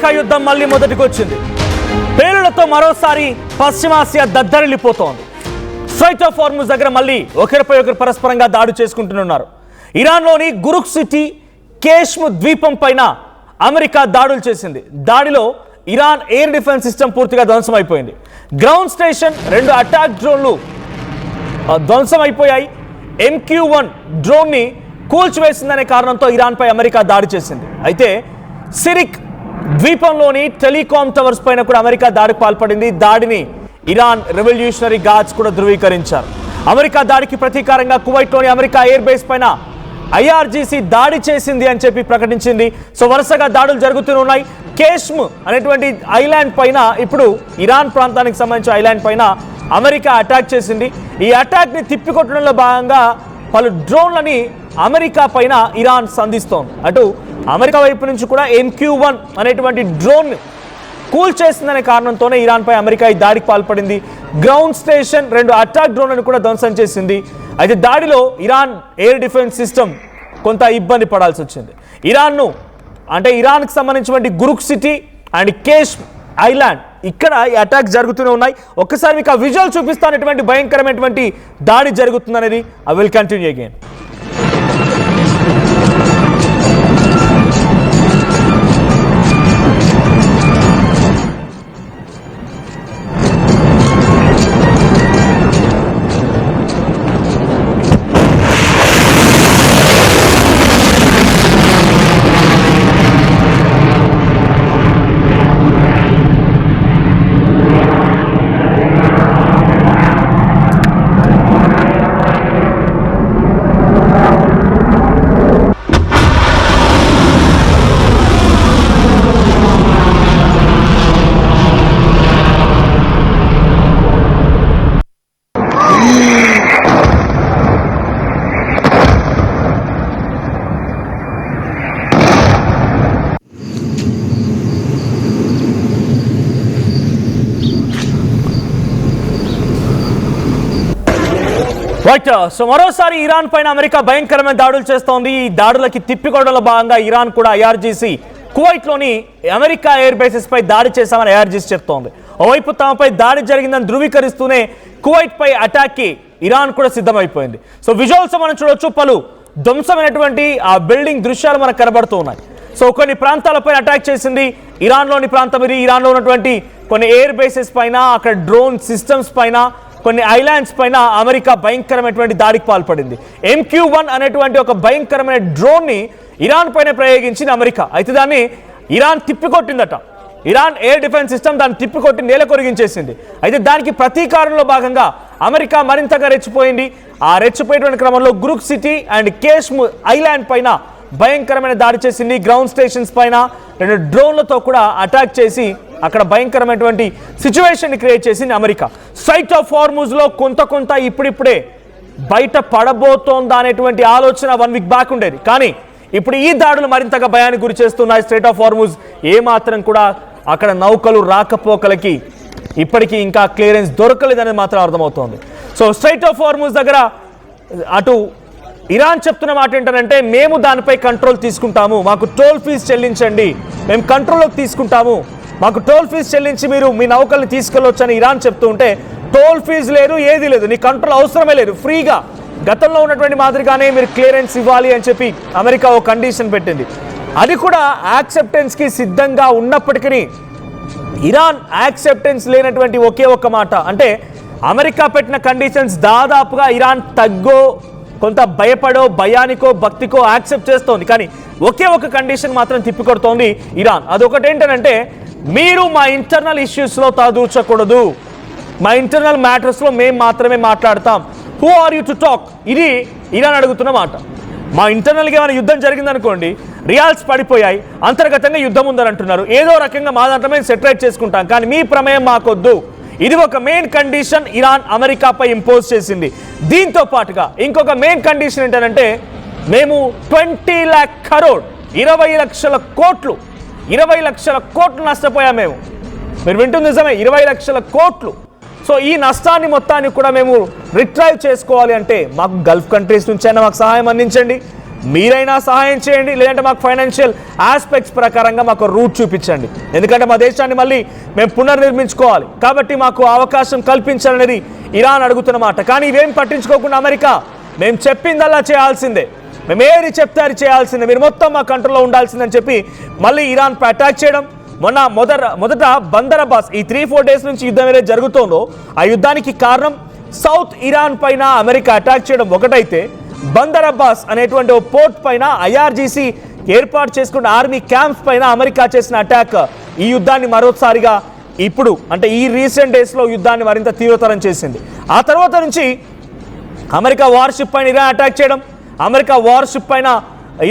America యుద్ధం మళ్ళీ మొదటికొచ్చింది. పేలులతో మరోసారి పశ్చిమాసియా దద్దరిల్లిపోతోంది. స్ట్రైట్ ఆఫ్ హార్ముజ్ దగ్గర మళ్ళీ ఒకరిపై ఒకరు పరస్పరంగా దాడి చేసుకుంటున్నారు. ఇరాన్లోని గురుక్ సిటీ కేష్మ్ ద్వీపం పైన అమెరికా దాడులు చేసింది. దాడిలో ఇరాన్ ఎయిర్ డిఫెన్స్ సిస్టమ్ పూర్తిగా ధ్వంసమైపోయింది. గ్రౌండ్ స్టేషన్ 2 అటాక్ డ్రోన్లు ధ్వంసమైపోయాయి. MQ-1 డ్రోన్ని కూల్చివేసిందనే కారణంతో ఇరాన్పై అమెరికా దాడి చేసింది. అయితే సిరిక్ ద్వీపంలోని టెలికాం టవర్స్ పైన కూడా అమెరికా దాడికి పాల్పడింది. దాడిని ఇరాన్ రెవల్యూషనరీ గార్డ్స్ కూడా ధృవీకరించారు. అమెరికా దాడికి ప్రతీకారంగా కువైట్లోని అమెరికా ఎయిర్ బేస్ పైన IRGC దాడి చేసింది అని చెప్పి ప్రకటించింది. సో వరుసగా దాడులు జరుగుతూనే ఉన్నాయి. కేష్మ్ అనేటువంటి ఐలాండ్ పైన ఇప్పుడు ఇరాన్ ప్రాంతానికి సంబంధించిన ఐలాండ్ పైన అమెరికా అటాక్ చేసింది. ఈ అటాక్ని తిప్పికొట్టడంలో భాగంగా పలు డ్రోన్లని అమెరికా పైన ఇరాన్ సంధిస్తోంది. అటు అమెరికా వైపు నుంచి కూడా MQ-1 అనేటువంటి డ్రోన్ కూల్ చేసిందనే కారణంతోనే ఇరాన్పై అమెరికా ఈ దాడికి పాల్పడింది. గ్రౌండ్ స్టేషన్ 2 అటాక్ డ్రోన్లను కూడా ధ్వంసం చేసింది. అయితే దాడిలో ఇరాన్ ఎయిర్ డిఫెన్స్ సిస్టమ్ కొంత ఇబ్బంది పడాల్సి వచ్చింది. ఇరాన్కి సంబంధించినటువంటి గురుక్ సిటీ అండ్ కేష్ ఐలాండ్ ఇక్కడ ఈ అటాక్ జరుగుతూనే ఉన్నాయి. ఒక్కసారి మీకు ఆ విజువల్ చూపిస్తానటువంటి భయంకరమైనటువంటి దాడి జరుగుతుందనేది. I will continue again. Right. So మరోసారి ఇరాన్ పైన అమెరికా భయంకరమైన దాడులు చేస్తోంది. ఈ దాడులకి తిప్పికొట్టడంలో భాగంగా ఇరాన్ కూడా IRGC కువైట్లోని అమెరికా ఎయిర్ బేసెస్ పై దాడి చేశామని IRGC చెప్తోంది. ఓవైపు తమపై దాడి జరిగిందని ధృవీకరిస్తూనే కువైట్ పై అటాక్కి ఇరాన్ కూడా సిద్ధమైపోయింది. సో విజువల్స్ మనం చూడొచ్చు. పలు ధ్వంసమైనటువంటి ఆ బిల్డింగ్ దృశ్యాలు మనకు కనబడుతూ ఉన్నాయి. సో కొన్ని ప్రాంతాలపై అటాక్ చేసింది ఇరాన్లోని ప్రాంతం ఇది. ఇరాన్లో ఉన్నటువంటి కొన్ని ఎయిర్ బేసెస్ పైన, అక్కడ డ్రోన్ సిస్టమ్స్ పైన, కొన్ని ఐలాండ్స్ పైన అమెరికా భయంకరమైనటువంటి దాడికి పాల్పడింది. MQ-1 అనేటువంటి ఒక భయంకరమైన డ్రోన్ని ఇరాన్ పైన ప్రయోగించింది అమెరికా. అయితే దాన్ని ఇరాన్ తిప్పికొట్టిందట. ఇరాన్ ఎయిర్ డిఫెన్స్ సిస్టమ్ దాన్ని తిప్పికొట్టి నేల కొరిగించేసింది. అయితే దానికి ప్రతీకారంలో భాగంగా అమెరికా మరింతగా రెచ్చిపోయింది. ఆ రెచ్చిపోయేటువంటి క్రమంలో గురుక్ సిటీ అండ్ కేష్మ్ ఐలాండ్ పైన భయంకరమైన దాడి చేసింది. గ్రౌండ్ స్టేషన్స్ పైన 2 డ్రోన్లతో కూడా అటాక్ చేసి అక్కడ భయంకరమైనటువంటి సిచ్యువేషన్ క్రియేట్ చేసింది అమెరికా. స్ట్రైట్ ఆఫ్ హార్ముజ్లో కొంత ఇప్పుడిప్పుడే బయట పడబోతోందా అనేటువంటి ఆలోచన 1 వీక్ బ్యాక్ ఉండేది. కానీ ఇప్పుడు ఈ దాడులు మరింతగా భయానికి గురి చేస్తున్నాయి. స్ట్రైట్ ఆఫ్ హార్ముజ్ ఏమాత్రం కూడా అక్కడ నౌకలు రాకపోకలకి ఇప్పటికీ ఇంకా క్లియరెన్స్ దొరకలేదనేది మాత్రం అర్థమవుతోంది. సో స్ట్రైట్ ఆఫ్ హార్ముజ్ దగ్గర అటు ఇరాన్ చెప్తున్న మాట ఏంటంటే, మేము దానిపై కంట్రోల్ తీసుకుంటాము, మాకు టోల్ ఫీజు చెల్లించండి, మేము కంట్రోల్లోకి తీసుకుంటాము, మాకు టోల్ ఫీజు చెల్లించి మీరు మీ నౌకల్ని తీసుకెళ్ళొచ్చు అని ఇరాన్ చెప్తూ ఉంటే, టోల్ ఫీజు లేదు, ఏది లేదు, నీ కంట్రోల్ అవసరమే లేదు, ఫ్రీగా గతంలో ఉన్నటువంటి మాదిరిగానే మీరు క్లియరెన్స్ ఇవ్వాలి అని చెప్పి అమెరికా ఓ కండిషన్ పెట్టింది. అది కూడా యాక్సెప్టెన్స్కి సిద్ధంగా ఉన్నప్పటికీ ఇరాన్ యాక్సెప్టెన్స్ లేనటువంటి ఒకే ఒక్క మాట అంటే, అమెరికా పెట్టిన కండిషన్స్ దాదాపుగా ఇరాన్ తగ్గో కొంత భయపడో భయానికో భక్తికో యాక్సెప్ట్ చేస్తోంది. కానీ ఒకే ఒక కండిషన్ మాత్రం తిప్పికొడుతోంది ఇరాన్. అదొకటి ఏంటంటే, మీరు మా ఇంటర్నల్ ఇష్యూస్లో తలదూర్చకూడదు, మా ఇంటర్నల్ మ్యాటర్స్లో మేము మాత్రమే మాట్లాడతాం, who are you to talk, ఇది ఇరాన్ అడుగుతున్న మాట. మా ఇంటర్నల్గా ఏమైనా యుద్ధం జరిగిందనుకోండి, రియాల్స్ పడిపోయాయి, అంతర్గతంగా యుద్ధం ఉందని అంటున్నారు, ఏదో రకంగా మా దాంట్లో మేము సెటరేట్ చేసుకుంటాం, కానీ మీ ప్రమేయం మాకొద్దు. ఇది ఒక మెయిన్ కండిషన్ ఇరాన్ అమెరికాపై ఇంపోజ్ చేసింది. దీంతో పాటుగా ఇంకొక మెయిన్ కండిషన్ ఏంటంటే, మేము 20 lakh crore 20 లక్షల కోట్లు 20 లక్షల కోట్లు నష్టపోయాం మేము. మీరు వింటుంది నిజమే, 20 లక్షల కోట్లు. సో ఈ నష్టాన్ని మొత్తాన్ని కూడా మేము రిట్రైవ్ చేసుకోవాలి అంటే మాకు గల్ఫ్ కంట్రీస్ నుంచి అయినా మాకు సహాయం అందించండి, మీరైనా సహాయం చేయండి, లేదంటే మాకు ఫైనాన్షియల్ ఆస్పెక్ట్స్ ప్రకారంగా మాకు రూట్ చూపించండి. ఎందుకంటే మా దేశాన్ని మళ్ళీ మేము పునర్నిర్మించుకోవాలి, కాబట్టి మాకు అవకాశం కల్పించాలనేది ఇరాన్ అడుగుతున్నమాట. కానీ ఇవేం పట్టించుకోకుండా అమెరికా మేము చెప్పిందల్లా చేయాల్సిందే, మేము ఏది చెప్తే అది చేయాల్సిందే, మీరు మొత్తం మా కంట్రోల్లో ఉండాల్సిందని చెప్పి మళ్ళీ ఇరాన్పై అటాక్ చేయడం. మొదట బందర్ అబ్బాస్ ఈ 3-4 డేస్ నుంచి యుద్ధం ఏదైతే జరుగుతోందో ఆ యుద్ధానికి కారణం సౌత్ ఇరాన్ పైన అమెరికా అటాక్ చేయడం ఒకటైతే, బందర్ అబ్బాస్ అనేటువంటి ఓ పోర్ట్ పైన IRGC ఏర్పాటు చేసుకున్న ఆర్మీ క్యాంప్స్ పైన అమెరికా చేసిన అటాక్ ఈ యుద్ధాన్ని మరోసారిగా ఇప్పుడు అంటే ఈ రీసెంట్ డేస్లో యుద్ధాన్ని మరింత తీవ్రతరం చేసింది. ఆ తర్వాత నుంచి అమెరికా వార్షిప్ పైన ఇరాన్ అటాక్ చేయడం, అమెరికా వార్షిప్ పైన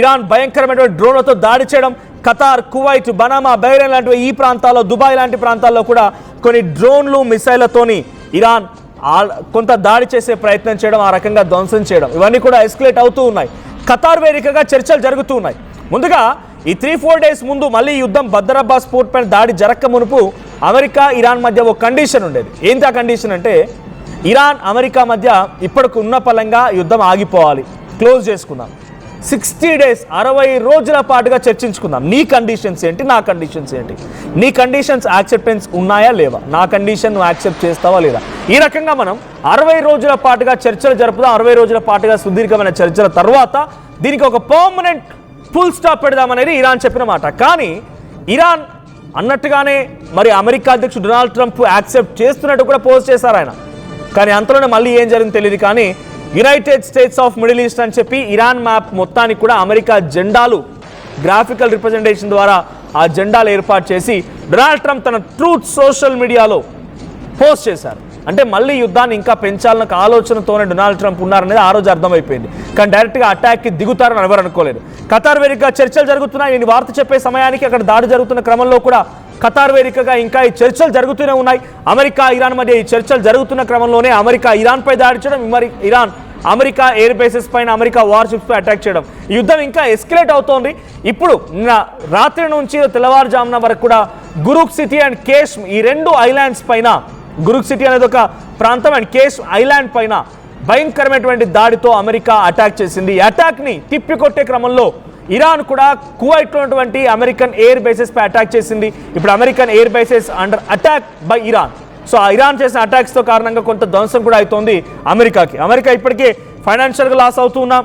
ఇరాన్ భయంకరమైనటువంటి డ్రోన్లతో దాడి చేయడం, ఖతార్, కువైట్, బనామా, బహ్రెయిన్ లాంటి ఈ ప్రాంతాల్లో, దుబాయ్ లాంటి ప్రాంతాల్లో కూడా కొన్ని డ్రోన్లు, మిసైళ్లతోని ఇరాన్ కొంత దాడి చేసే ప్రయత్నం చేయడం, ఆ రకంగా ధ్వంసం చేయడం, ఇవన్నీ కూడా ఎస్కలేట్ అవుతూ ఉన్నాయి. ఖతార్ వేదికగా చర్చలు జరుగుతూ ఉన్నాయి. ముందుగా ఈ 3-4 డేస్ ముందు మళ్ళీ యుద్ధం బందర్ అబ్బాస్ పోర్ట్ పైన దాడి జరక్క మునుపు అమెరికా ఇరాన్ మధ్య ఒక కండిషన్ ఉండేది. ఏంటి ఆ కండిషన్ అంటే, ఇరాన్ అమెరికా మధ్య ఇప్పటికి ఉన్న పలంగా యుద్ధం ఆగిపోవాలి, క్లోజ్ చేసుకుందాం, 60 డేస్ 60 రోజుల పాటుగా చర్చించుకుందాం. నీ కండిషన్స్ ఏంటి, నా కండిషన్స్ ఏంటి, నీ కండిషన్స్ యాక్సెప్టెన్స్ ఉన్నాయా లేవా, నా కండిషన్ నువ్వు యాక్సెప్ట్ చేస్తావా లేదా, ఈ రకంగా మనం 60 రోజుల పాటుగా చర్చలు జరుపుదాం. 60 రోజుల పాటుగా సుదీర్ఘమైన చర్చల తర్వాత దీనికి ఒక పర్మనెంట్ ఫుల్ స్టాప్ పెడదామనేది ఇరాన్ చెప్పిన మాట. కానీ ఇరాన్ అన్నట్టుగానే మరి అమెరికా అధ్యక్షుడు డొనాల్డ్ ట్రంప్ యాక్సెప్ట్ చేస్తున్నట్టు కూడా పోస్ట్ చేశారు ఆయన. కానీ అంతలోనే మళ్ళీ ఏం జరిగింది తెలియదు. కానీ United states of middle east అని చెప్పి ఇరాన్ మ్యాప్ మొత్తానికి కూడా అమెరికా జెండాలు గ్రాఫికల్ రిప్రజెంటేషన్ ద్వారా ఆ జెండాలు ఏర్పాటు చేసి డొనాల్డ్ ట్రంప్ తన ట్రూత్ సోషల్ మీడియాలో పోస్ట్ చేశారు. అంటే మళ్ళీ యుద్ధాన్ని ఇంకా పెంచాలన్న ఆలోచనతోనే డొనాల్డ్ ట్రంప్ ఉన్నారనేది ఆ రోజు అర్థమైపోయింది. కానీ డైరెక్ట్గా అటాక్కి దిగుతారని ఎవరు అనుకోలేదు. ఖతార్ వేదికగా చర్చలు జరుగుతున్నాయి. నేను వార్త చెప్పే సమయానికి అక్కడ దాడి జరుగుతున్న క్రమంలో కూడా ఖతార్ వేదికగా ఇంకా ఈ చర్చలు జరుగుతూనే ఉన్నాయి. అమెరికా ఇరాన్ మధ్య ఈ చర్చలు జరుగుతున్న క్రమంలోనే అమెరికా ఇరాన్పై దాడి చేయడం, ఇరాన్ అమెరికా ఎయిర్ బేసెస్ పైన అమెరికా వార్షిప్స్ పై అటాక్ చేయడం, ఈ యుద్ధం ఇంకా ఎస్కలేట్ అవుతోంది. ఇప్పుడు నిన్న రాత్రి నుంచి తెల్లవారుజామున వరకు కూడా గురుక్ సిటీ అండ్ కేష్ ఈ 2 ఐలాండ్స్ పైన, గురుక్ సిటీ అనేది ఒక ప్రాంతం అండ్ కేష్ ఐలాండ్ పైన భయంకరమైనటువంటి దాడితో అమెరికా అటాక్ చేసింది. ఈ అటాక్ని తిప్పికొట్టే క్రమంలో ఇరాన్ కూడా కువైట్లో ఉన్నటువంటి అమెరికన్ ఎయిర్ బేసెస్ పై అటాక్ చేసింది. ఇప్పుడు American air bases under attack by Iran. So ఆ ఇరాన్ చేసిన అటాక్స్తో కారణంగా కొంత ధ్వంసం కూడా అవుతోంది అమెరికాకి. అమెరికా ఇప్పటికే ఫైనాన్షియల్గా లాస్ అవుతూ ఉన్నాం,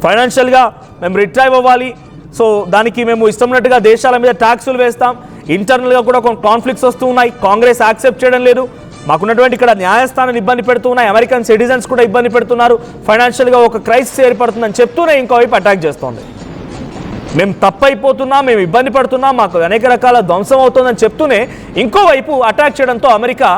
ఫైనాన్షియల్గా మేము రిట్రైవ్ అవ్వాలి, సో దానికి మేము ఇష్టమైనట్టుగా దేశాల మీద ట్యాక్సులు వేస్తాం, ఇంటర్నల్గా కూడా కొన్ని కాన్ఫ్లిక్ట్స్ వస్తూ ఉన్నాయి, కాంగ్రెస్ యాక్సెప్ట్ చేయడం లేదు, మాకున్నటువంటి ఇక్కడ న్యాయస్థానాలు ఇబ్బంది పెడుతూ ఉన్నాయి, అమెరికన్ సిటిజన్స్ కూడా ఇబ్బంది పెడుతున్నారు, ఫైనాన్షియల్గా ఒక క్రైసిస్ ఏర్పడుతుందని చెప్తూనే ఇంకోవైపు అటాక్ చేస్తోంది. మేము తప్పైపోతున్నాం, మేము ఇబ్బంది పడుతున్నాం, మాకు అనేక రకాల ధ్వంసం అవుతుందని చెప్తూనే ఇంకోవైపు అటాక్ చేయడంతో అమెరికా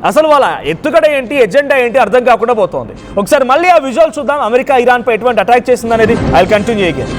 అసలు వాళ్ళ ఎత్తుగడ ఏంటి, ఎజెండా ఏంటి అర్థం కాకుండా పోతోంది. ఒకసారి మళ్ళీ ఆ విజువల్ చూద్దాం, అమెరికా ఇరాన్పై ఎటువంటి అటాక్ చేసిందనేది. I will continue again.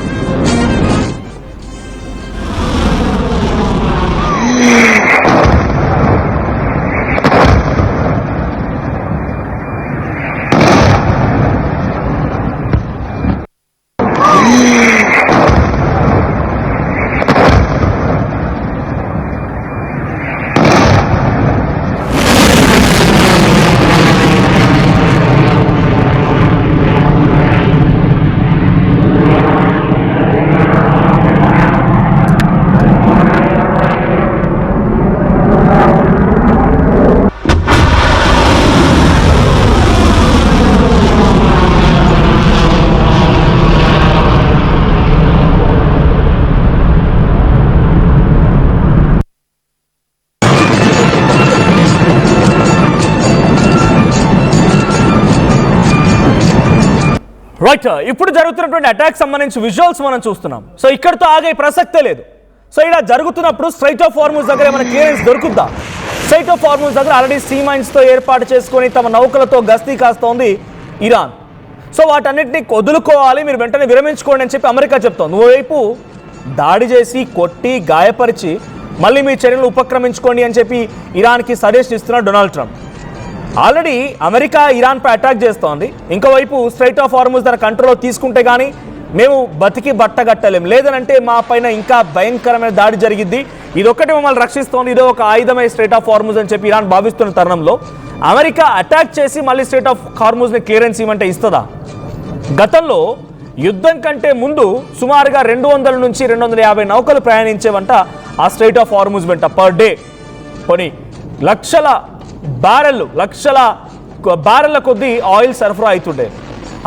Right, ఇప్పుడు జరుగుతున్నటువంటి అటాక్ సంబంధించి విజువల్స్ మనం చూస్తున్నాం. సో ఇక్కడితో ఆగే ప్రసక్తే లేదు. సో ఇలా జరుగుతున్నప్పుడు స్ట్రైట్ ఆఫ్ హార్మూజ్ దగ్గర మన క్లియరెన్స్ దొరుకుద్దా? స్ట్రైట్ ఆఫ్ హార్మూజ్ దగ్గర ఆల్రెడీ సీ మైన్స్తో ఏర్పాటు చేసుకొని తమ నౌకలతో గస్తీ కాస్తోంది ఇరాన్. సో వాటన్నిటిని వదులుకోవాలి, మీరు వెంటనే విరమించుకోండి అని చెప్పి అమెరికా చెప్తోంది. ఓవైపు దాడి చేసి కొట్టి గాయపరిచి మళ్ళీ మీ చర్యలు ఉపక్రమించుకోండి అని చెప్పి ఇరాన్కి సజెషన్ ఇస్తున్నాడు డొనాల్డ్ ట్రంప్. ఆల్రెడీ అమెరికా ఇరాన్పై అటాక్ చేస్తోంది, ఇంకోవైపు స్ట్రైట్ ఆఫ్ హార్మూజ్ తన కంట్రోల్లో తీసుకుంటే కానీ మేము బతికి బట్టగట్టలేం, లేదనంటే మా పైన ఇంకా భయంకరమైన దాడి జరిగిద్ది, ఇదొక్కటి మమ్మల్ని రక్షిస్తోంది, ఇదో ఒక ఆయుధమై స్ట్రైట్ ఆఫ్ హార్మూజ్ అని చెప్పి ఇరాన్ భావిస్తున్న తరుణంలో అమెరికా అటాక్ చేసి మళ్ళీ స్ట్రైట్ ఆఫ్ హార్మూజ్ని క్లియరెన్స్ ఇవ్వమంటే ఇస్తుందా? గతంలో యుద్ధం కంటే ముందు సుమారుగా 200 నుంచి 250 నౌకలు ప్రయాణించేవంట ఆ స్ట్రైట్ ఆఫ్ హార్ముజ్ వెంట పర్ డే. కొన్ని లక్షల బ్యారెళ్ల కొద్దీ ఆయిల్ సరఫరా అవుతుండే.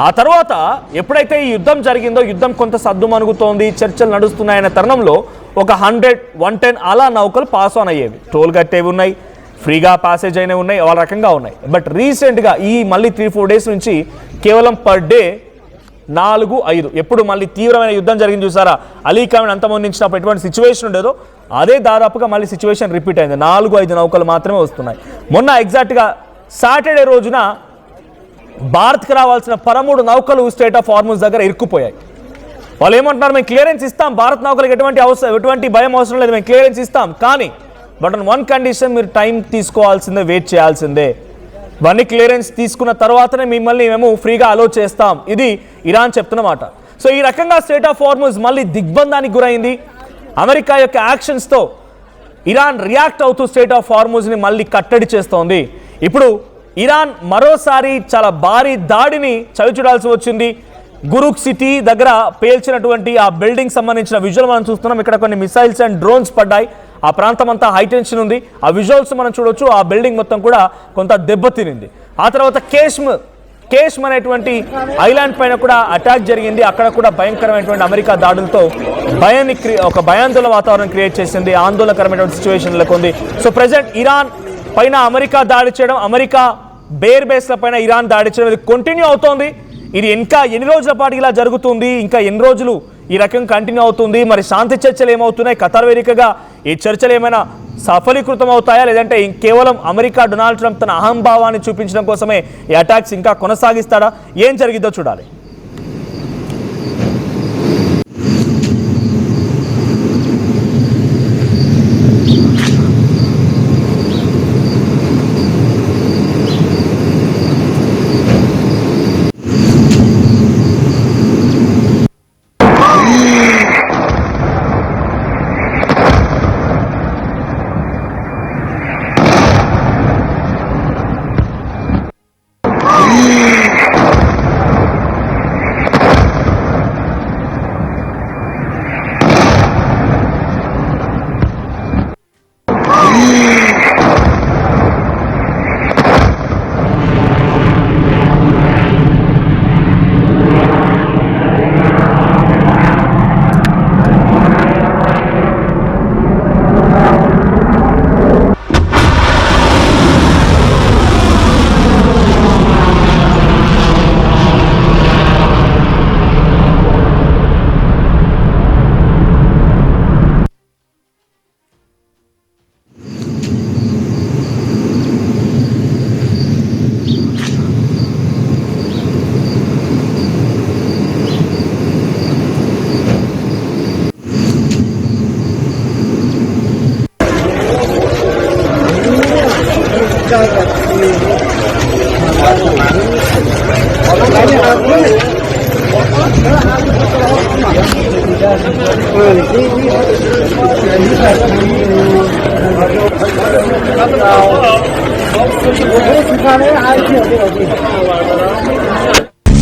ఆ తర్వాత ఎప్పుడైతే ఈ యుద్ధం జరిగిందో, యుద్ధం కొంత సద్దుమణుగుతోంది, చర్చలు నడుస్తున్నాయనే తరుణంలో ఒక 100, 110 అలా నౌకలు పాస్ ఆన్ అయ్యేవి. టోల్ కట్టేవి ఉన్నాయి, ఫ్రీగా ప్యాసేజ్ అయినవి ఉన్నాయి, ఆ రకంగా ఉన్నాయి. బట్ రీసెంట్గా ఈ మళ్ళీ 3-4 డేస్ నుంచి కేవలం పర్ డే 4-5, ఎప్పుడు మళ్ళీ తీవ్రమైన యుద్ధం జరిగింది చూసారా, అలీ ఖామెనీ అంతమొందించినప్పుడు ఎటువంటి సిచ్యువేషన్ ఉండేదో అదే దాదాపుగా మళ్ళీ సిచ్యువేషన్ రిపీట్ అయింది. 4-5 నౌకలు మాత్రమే వస్తున్నాయి. మొన్న ఎగ్జాక్ట్గా సాటర్డే రోజున భారత్కి రావాల్సిన 13 నౌకలు స్ట్రైట్ ఆఫ్ హార్ముజ్ దగ్గర ఇరుక్కుపోయాయి. వాళ్ళు ఏమంటున్నారు, మేము క్లియరెన్స్ ఇస్తాం, భారత్ నౌకలకు ఎటువంటి భయం అవసరం లేదు, మేము క్లియరెన్స్ ఇస్తాం, కానీ బట్ ఆన్ వన్ కండిషన్, మీరు టైం తీసుకోవాల్సిందే, వెయిట్ చేయాల్సిందే, ఇవన్నీ క్లియరెన్స్ తీసుకున్న తర్వాతనే మిమ్మల్ని మేము ఫ్రీగా అలో చేస్తాం. ఇది ఇరాన్ చెప్తున్నమాట. సో ఈ రకంగా స్ట్రైట్ ఆఫ్ హార్ముజ్ మళ్ళీ దిగ్బంధానికి గురైంది. అమెరికా యొక్క యాక్షన్స్తో ఇరాన్ రియాక్ట్ అవుతూ స్ట్రైట్ ఆఫ్ హార్ముజ్ని మళ్ళీ కట్టడి చేస్తోంది. ఇప్పుడు ఇరాన్ మరోసారి చాలా భారీ దాడిని చవిచూడాల్సి వచ్చింది. గురుక్ సిటీ దగ్గర పేల్చినటువంటి ఆ బిల్డింగ్ సంబంధించిన విజువల్ మనం చూస్తున్నాం. ఇక్కడ కొన్ని మిసైల్స్ అండ్ డ్రోన్స్ పడ్డాయి. ఆ ప్రాంతం అంతా హైటెన్షన్ ఉంది. ఆ విజువల్స్ మనం చూడొచ్చు. ఆ బిల్డింగ్ మొత్తం కూడా కొంత దెబ్బతినింది. ఆ తర్వాత కేష్మ్ అనేటువంటి ఐలాండ్ పైన కూడా అటాక్ జరిగింది. అక్కడ కూడా భయంకరమైనటువంటి అమెరికా దాడులతో ఒక భయాందోళన వాతావరణం క్రియేట్ చేసింది. ఆందోళనకరమైనటువంటి సిచ్యువేషన్ నెలకొంది. సో ప్రెసెంట్ ఇరాన్ పైన అమెరికా దాడి చేయడం, అమెరికా బేర్ బేస్ల పైన ఇరాన్ దాడి చేయడం ఇది కంటిన్యూ అవుతోంది. ఇది ఇంకా ఎన్ని రోజుల పాటు ఇలా జరుగుతుంది, ఇంకా ఎన్ని రోజులు ఈ రకం కంటిన్యూ అవుతుంది, మరి శాంతి చర్చలు ఏమవుతున్నాయి, ఖతార్ వేదికగా ఈ చర్చలు ఏమైనా సఫలీకృతం అవుతాయా, లేదంటే కేవలం అమెరికా డొనాల్డ్ ట్రంప్ తన అహంభావాన్ని చూపించడం కోసమే ఈ అటాక్స్ ఇంకా కొనసాగిస్తాడా, ఏం జరిగిద్దో చూడాలి.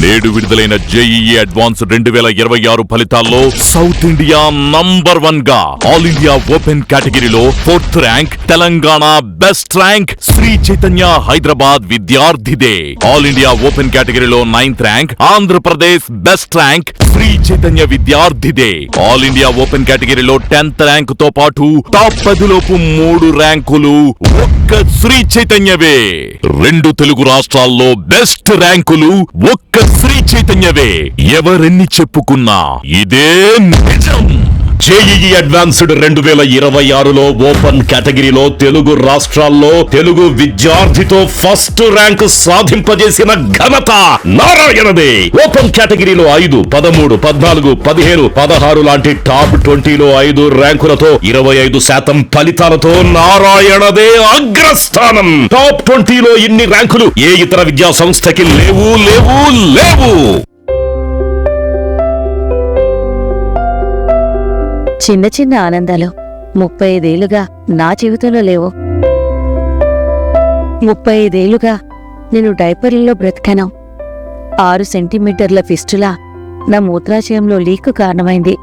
నేడు విడుదలైన జేఈఈ అడ్వాన్స్ 2026 ఫలితాల్లో సౌత్ ఇండియా నంబర్ 1 గా ఆల్ ఇండియా ఓపెన్ కేటగిరీలో 4th rank Telangana, best rank Sri Chaitanya Hyderabad విద్యార్థిదే. ఆల్ ఇండియా ఓపెన్ కేటగిరీలో 9th rank Andhra Pradesh, best rank Sri Chaitanya విద్యార్థిదే. ఆల్ ఇండియా ఓపెన్ కేటగిరీలో 10th ర్యాంక్ తో పాటు టాప్ 10 లోపు 3 ర్యాంకులు ఒక్క శ్రీ చైతన్యవే. 2 తెలుగు రాష్ట్రాల్లో బెస్ట్ ర్యాంకులు ఒక్క శ్రీ చైతన్యవే. ఎవరెన్ని చెప్పుకున్నా ఇదే నిజం. జేఈఈ అడ్వాన్స్డ్ 2026లో ఓపెన్ కేటగిరీలో తెలుగు రాష్ట్రాల్లో తెలుగు విద్యార్థితో ఫస్ట్ ర్యాంక్ సాధింపజేసిన ఘనత నారాయణదే. ఓపెన్ కేటగిరీలో 5, 13, 14, 15, 16 లాంటి టాప్ 20లో 5 ర్యాంకులతో 25% ఫలితాలతో నారాయణదే అగ్రస్థానం. టాప్ 20లో ఇన్ని ర్యాంకులు ఏ ఇతర విద్యా సంస్థకి లేవు. చిన్న చిన్న ఆనందాలు 35 ఏళ్లుగా నా జీవితంలో లేవు. 35 ఏళ్లుగా నేను డైపర్లలో బ్రతికాను. 6 సెంటీమీటర్ల ఫిస్టులా నా మూత్రాశయంలో లీక్ కారణమైంది.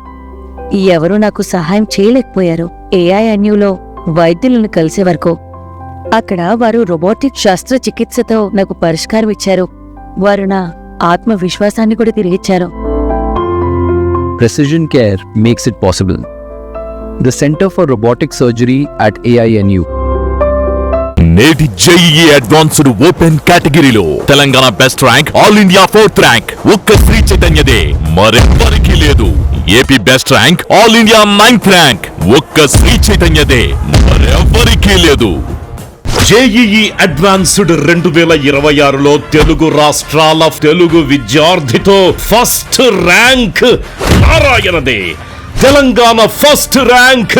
ఎవరూ నాకు సహాయం చేయలేకపోయారు. ఏఐఎన్యూలో వైద్యులను కలిసే వరకు అక్కడ వారు రోబోటిక్ శస్త్రచికిత్సతో నాకు పరిష్కారం ఇచ్చారు. వారు నా ఆత్మవిశ్వాసాన్ని కూడా తిరిగిచ్చారు. Precision Care makes it possible. The Center for Robotic Surgery at AINU. నేటి జేఈఈ అడ్వాన్స్డ్ ఓపెన్ కేటగిరీలో Telangana best rank, all India 4th rank ఒక్క శ్రీ చైతన్యదే, మరెవ్వరికీ లేదు. AP best rank, all India 9th rank ఒక్క శ్రీ చైతన్యదే, మరెవ్వరికీ లేదు. జేఈఈ అడ్వాన్స్డ్ 2026లో తెలుగు రాష్ట్రాల తెలుగు విద్యార్థితో ఫస్ట్ ర్యాంక్ నారాయణదే. తెలంగాణ ఫస్ట్ ర్యాంక్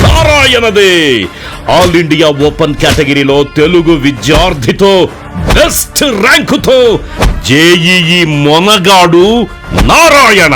నారాయణదే. ఆల్ ఇండియా ఓపెన్ కేటగిరీలో తెలుగు విద్యార్థితో బెస్ట్ ర్యాంకుతో జేఈఈ మొనగాడు నారాయణ.